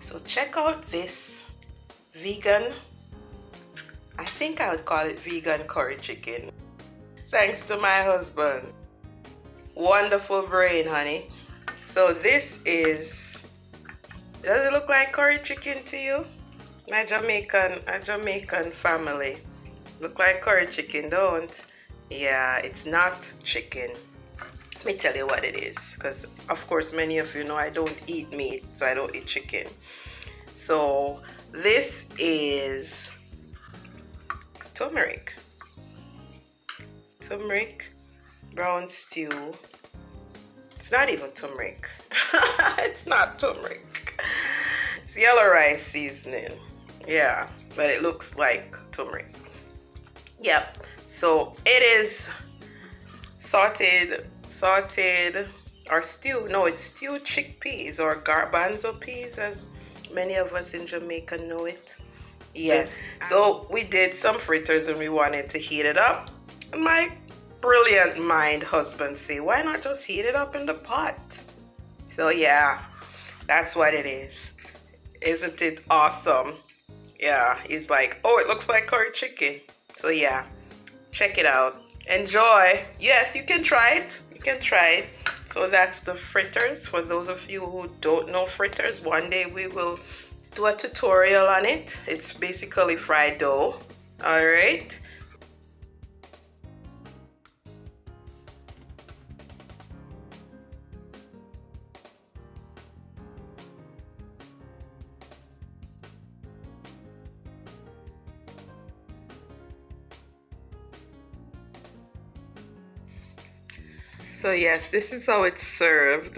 So check out this vegan, I think I would call it vegan curry chicken. Thanks to my husband. Wonderful brain, honey. So this is, does it look like curry chicken to you? A Jamaican family. Look like curry chicken, don't? Yeah, it's not chicken. Let me tell you what it is, because of course many of you know I don't eat meat, so I don't eat chicken. So this is turmeric, brown stew. It's not even turmeric. It's not turmeric. It's yellow rice seasoning. Yeah, but it looks like turmeric. Yep. So it is sauteed or stew. No, it's stewed chickpeas or garbanzo peas, as many of us in Jamaica know it. Yes. So we did some fritters and we wanted to heat it up. And my brilliant mind husband say, why not just heat it up in the pot? So yeah, that's what it is. Isn't it awesome? Yeah, he's like, oh, it looks like curry chicken. So yeah, check it out. Enjoy. Yes, you can try it. You can try it. So that's the fritters. For those of you who don't know fritters, one day we will do a tutorial on it. It's basically fried dough. All right. So yes, this is how it's served.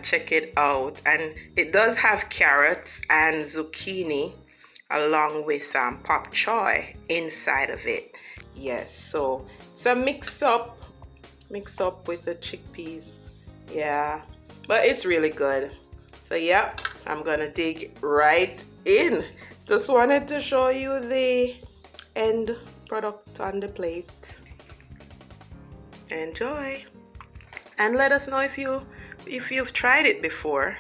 Check it out. And it does have carrots and zucchini along with pop choy inside of it. Yes, so it's a mix up with the chickpeas. Yeah, but it's really good. So yeah, I'm gonna dig right in. Just wanted to show you the end product on the plate. Enjoy. And let us know if you've tried it before,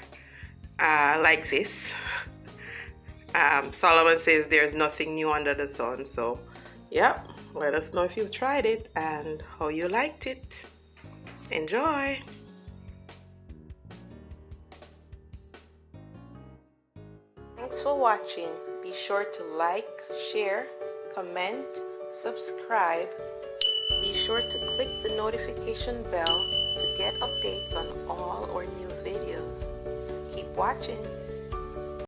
like this. Solomon says there's nothing new under the sun. So, yep. Let us know if you've tried it and how you liked it. Enjoy. Thanks for watching. Be sure to like, share, comment, subscribe. Be sure to click the notification bell to get updates on all our new videos. Keep watching.